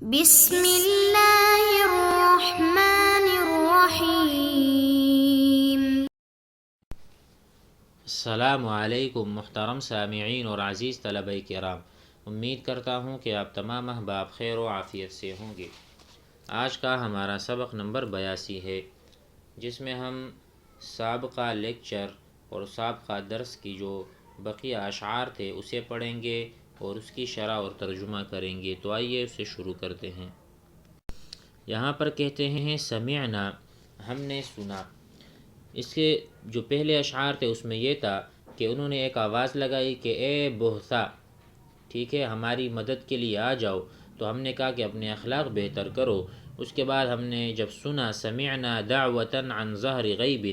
بسم اللہ الرحمن الرحیم۔ السلام علیکم محترم سامعین اور عزیز طلبہ کرام، امید کرتا ہوں کہ آپ تمام احباب خیر و عافیت سے ہوں گے۔ آج کا ہمارا سبق نمبر 82 ہے، جس میں ہم سابقہ لیکچر اور سابقہ درس کی جو بقیہ اشعار تھے اسے پڑھیں گے اور اس کی شرح اور ترجمہ کریں گے۔ تو آئیے اسے شروع کرتے ہیں۔ یہاں پر کہتے ہیں سمعنا، ہم نے سنا۔ اس کے جو پہلے اشعار تھے اس میں یہ تھا کہ انہوں نے ایک آواز لگائی کہ اے بہتا، ٹھیک ہے، ہماری مدد کے لیے آ جاؤ۔ تو ہم نے کہا کہ اپنے اخلاق بہتر کرو۔ اس کے بعد ہم نے جب سنا سمعنا دعوة عن ظہر غیب،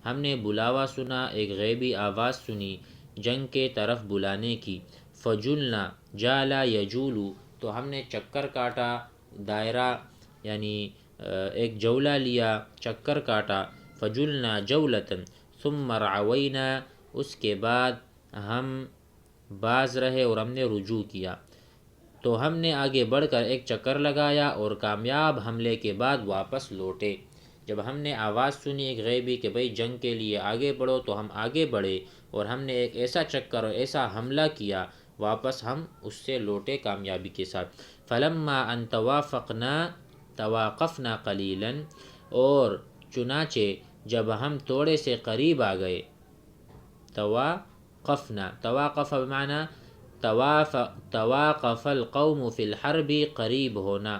ہم نے بلاوا سنا، ایک غیبی آواز سنی جنگ کے طرف بلانے کی۔ فجلنا جالا یجولو، تو ہم نے چکر کاٹا، دائرہ یعنی ایک جولہ لیا، چکر کاٹا۔ فجلنا جولتن ثم رعوینا، اس کے بعد ہم باز رہے اور ہم نے رجوع کیا۔ تو ہم نے آگے بڑھ کر ایک چکر لگایا اور کامیاب حملے کے بعد واپس لوٹے۔ جب ہم نے آواز سنی ایک غیبی کہ بھئی جنگ کے لیے آگے بڑھو، تو ہم آگے بڑھے اور ہم نے ایک ایسا چکر اور ایسا حملہ کیا، واپس ہم اس سے لوٹے کامیابی کے ساتھ۔ فلما ان توافقنا قلیلا، اور چنانچہ جب ہم تھوڑے سے قریب آ گئے، تواقف بمعنی تواقف القوم فی الحرب، قریب ہونا،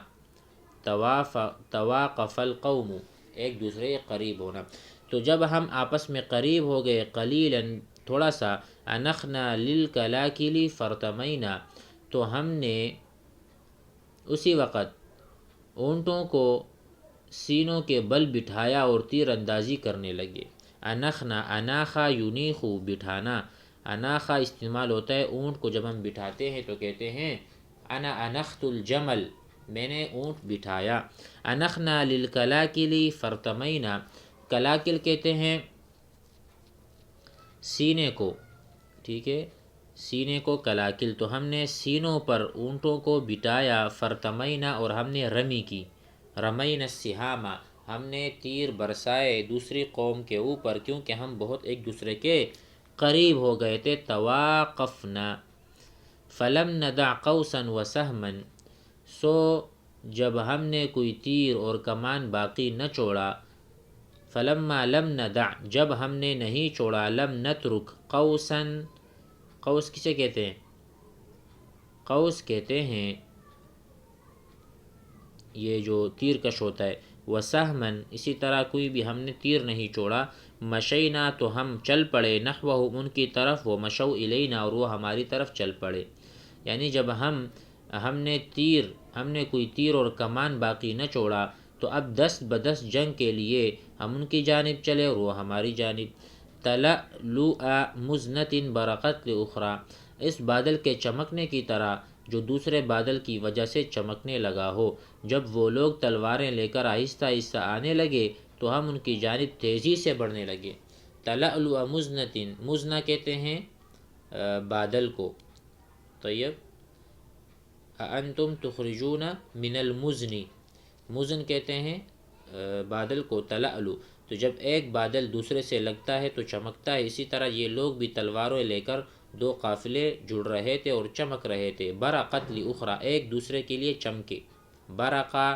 تواقف القوم ایک دوسرے کے قریب ہونا۔ تو جب ہم آپس میں قریب ہو گئے، قلیلا تھوڑا سا، انخنا للکلاکل فرتمینا، تو ہم نے اسی وقت اونٹوں کو سینوں کے بل بٹھایا اور تیر اندازی کرنے لگے۔ انخنا، اناخا یونیخو بٹھانا، اناخا استعمال ہوتا ہے اونٹ کو جب ہم بٹھاتے ہیں تو کہتے ہیں انا انخت الجمل، میں نے اونٹ بٹھایا۔ انخنا للکلاکل فرتمینا، کلاکل کہتے ہیں سینے کو، ٹھیک ہے، سینے کو کلاکل۔ تو ہم نے سینوں پر اونٹوں کو بٹھایا، فرتمینا، اور ہم نے رمی کی، رمینا السہام، ہم نے تیر برسائے دوسری قوم کے اوپر، کیونکہ ہم بہت ایک دوسرے کے قریب ہو گئے تھے۔ تواقفنا فلم ندع قوسا وسہما، سو جب ہم نے کوئی تیر اور کمان باقی نہ چھوڑا، فلما لم ندع، جب ہم نے نہیں چھوڑا، لم نترک قوسا، قوس کسے کہتے ہیں؟ قوس کہتے ہیں یہ جو تیر کش ہوتا ہے۔ وسہما، اسی طرح کوئی بھی ہم نے تیر نہیں چھوڑا۔ مشینا، تو ہم چل پڑے، نحوہ ان کی طرف، وہ مشو الینا، اور وہ ہماری طرف چل پڑے۔ یعنی جب ہم نے کوئی تیر اور کمان باقی نہ چھوڑا، تو اب دست بدست جنگ کے لیے ہم ان کی جانب چلے اور وہ ہماری جانب۔ تلألؤ مزنة برقت لأخرى، اس بادل کے چمکنے کی طرح جو دوسرے بادل کی وجہ سے چمکنے لگا ہو۔ جب وہ لوگ تلواریں لے کر آہستہ آہستہ آنے لگے تو ہم ان کی جانب تیزی سے بڑھنے لگے۔ تلألؤ مزنة، مزنہ کہتے ہیں بادل کو۔ طیب، اَأَنْتُمْ تُخْرِجُونَ مِنَ الْمُزْنِ، مزن کہتے ہیں بادل کو، تلألؤ۔ تو جب ایک بادل دوسرے سے لگتا ہے تو چمکتا ہے، اسی طرح یہ لوگ بھی تلواریں لے کر دو قافلے جڑ رہے تھے اور چمک رہے تھے۔ برقت لأخرى، ایک دوسرے کے لیے چمکے۔ برقا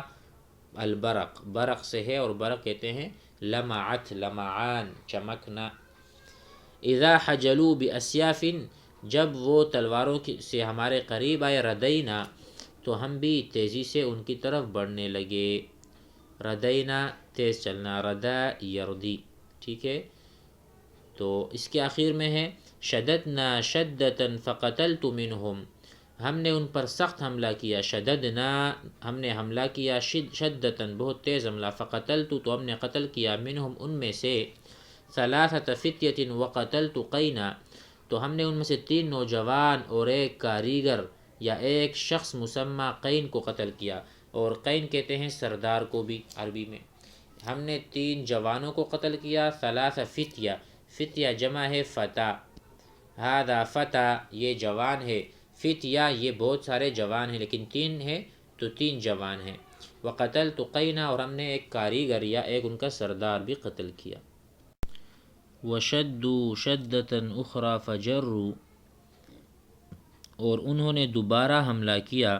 البرق، برق سے ہے، اور برق کہتے ہیں لمعت، لمعان، چمکنا۔ اذا حجلوا باسیاف، جب وہ تلواروں سے ہمارے قریب آئے، ردینا، تو ہم بھی تیزی سے ان کی طرف بڑھنے لگے۔ ردینا تیز چلنا، ردا یردی، ٹھیک ہے۔ تو اس کے آخر میں ہے شددنا شدة فقتلت منهم، ہم نے ان پر سخت حملہ کیا، شددنا ہم نے حملہ کیا، شدة بہت تیز حملہ، فقتلت تو ہم نے قتل کیا، منهم ان میں سے، ثلاثة فتية وقتلت قینا، تو ہم نے ان میں سے 3 نوجوان اور ایک کاریگر یا ایک شخص مسمى قین کو قتل کیا، اور قین کہتے ہیں سردار کو بھی عربی میں۔ ہم نے 3 جوانوں کو قتل کیا، ثلاثة فتية، فتیہ جمع ہے فتح، هذا فتح یہ جوان ہے، فتیہ یہ بہت سارے جوان ہیں لیکن 3 ہے تو 3 جوان ہیں۔ وقتلت قینا، اور ہم نے ایک کاریگر یا ایک ان کا سردار بھی قتل کیا۔ وشدوا شدۃ اخری فجروا، اور انہوں نے دوبارہ حملہ کیا،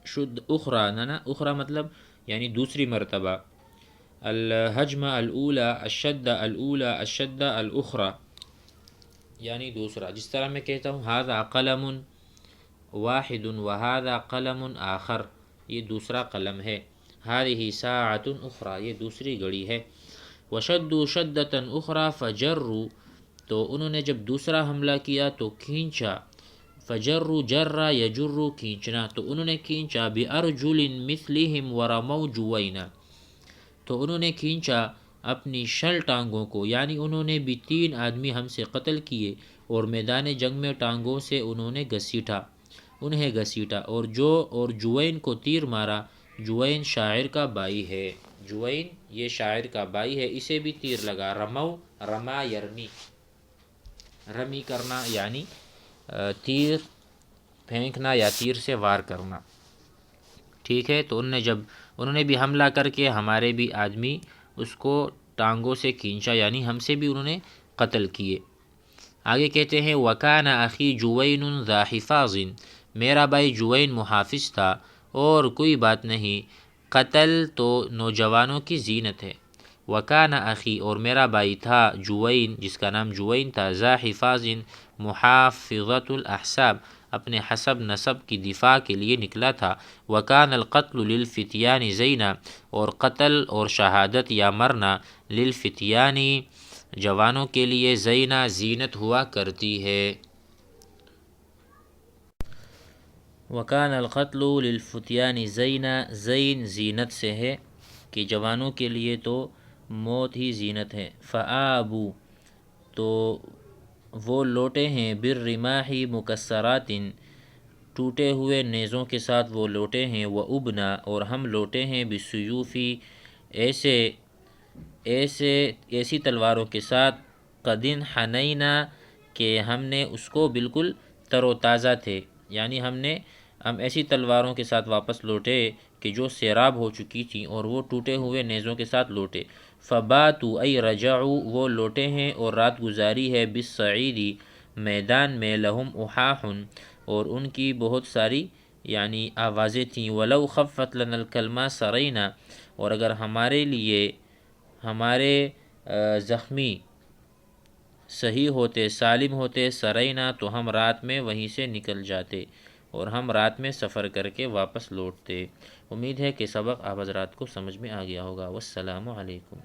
شد اخری نا اخری مطلب یعنی دوسری مرتبہ، الحجم الاولی الشد الاولی الشد الاخری یعنی دوسرا، جس طرح میں کہتا ہوں ھذا قلم واحد وھذا قلم آخر، یہ دوسرا قلم ہے، ھذہ ساعۃ اخری، یہ دوسری گھڑی ہے۔ وشدوا شدۃ اخری فجروا، تو انہوں نے جب دوسرا حملہ کیا تو کھینچا، فجروا جرا یجر کھینچنا، تو انہوں نے کھینچا، بارجل مثلہم ورموا جوینا، تو انہوں نے کھینچا اپنی شل ٹانگوں کو، یعنی انہوں نے بھی 3 آدمی ہم سے قتل کیے اور میدان جنگ میں ٹانگوں سے انہیں گھسیٹا، اور جوین کو تیر مارا۔ جوین شاعر کا بھائی ہے، جوین یہ شاعر کا بھائی ہے، اسے بھی تیر لگا۔ رمو رما یرمی، رمی کرنا یعنی تیر پھینکنا یا تیر سے وار کرنا، ٹھیک ہے۔ تو انہوں نے بھی حملہ کر کے ہمارے بھی آدمی اس کو ٹانگوں سے کھینچا، یعنی ہم سے بھی انہوں نے قتل کیے۔ آگے کہتے ہیں وَكَانَ أَخِي جُوَيْنٌ ذَا حِفَاظٍ، میرا بھائی جوین محافظ تھا، اور کوئی بات نہیں، قتل تو نوجوانوں کی زینت ہے۔ وَكَانَ أَخِي، اور میرا بھائی تھا جوین، جس کا نام جوین تھا، ذَا حِفَاظٍ محافظۃ الاحساب، اپنے حسب نسب کی دفاع کے لیے نکلا تھا۔ وَكَانَ الْقَتْلُ لِلْفِتْيَانِ زَيْنًا، اور قتل اور شہادت یا مرنا للفتیان جوانوں کے لیے زینا زینت ہوا کرتی ہے۔ وَكَانَ الْقَتْلُ لِلْفِتْيَانِ زَيْنًا، زین زینت سے ہے کہ جوانوں کے لیے تو موت ہی زینت ہے۔ فَآبُوا، تو وہ لوٹے ہیں، بالرماح مکسرات، ٹوٹے ہوئے نیزوں کے ساتھ وہ لوٹے ہیں، وَأُبْنَا، اور ہم لوٹے ہیں، بالسیوف ایسی تلواروں کے ساتھ، قد انحنینا، کہ ہم نے اس کو بالکل تر و تازہ تھے، یعنی ہم ایسی تلواروں کے ساتھ واپس لوٹے کہ جو سیراب ہو چکی تھیں، اور وہ ٹوٹے ہوئے نیزوں کے ساتھ لوٹے۔ فباتوا ای رجعوا، وہ لوٹے ہیں اور رات گزاری ہے، بالصعید، میدان میں، لہم احاح، اور ان کی بہت ساری یعنی آوازیں تھیں، ولو خفت لنا الکلمہ سرینا، اور اگر ہمارے لیے ہمارے زخمی صحیح ہوتے، سالم ہوتے، سرینا، تو ہم رات میں وہیں سے نکل جاتے اور ہم رات میں سفر کر کے واپس لوٹتے۔ امید ہے کہ سبق آپ حضرات کو سمجھ میں آ گیا ہوگا۔ والسلام علیکم۔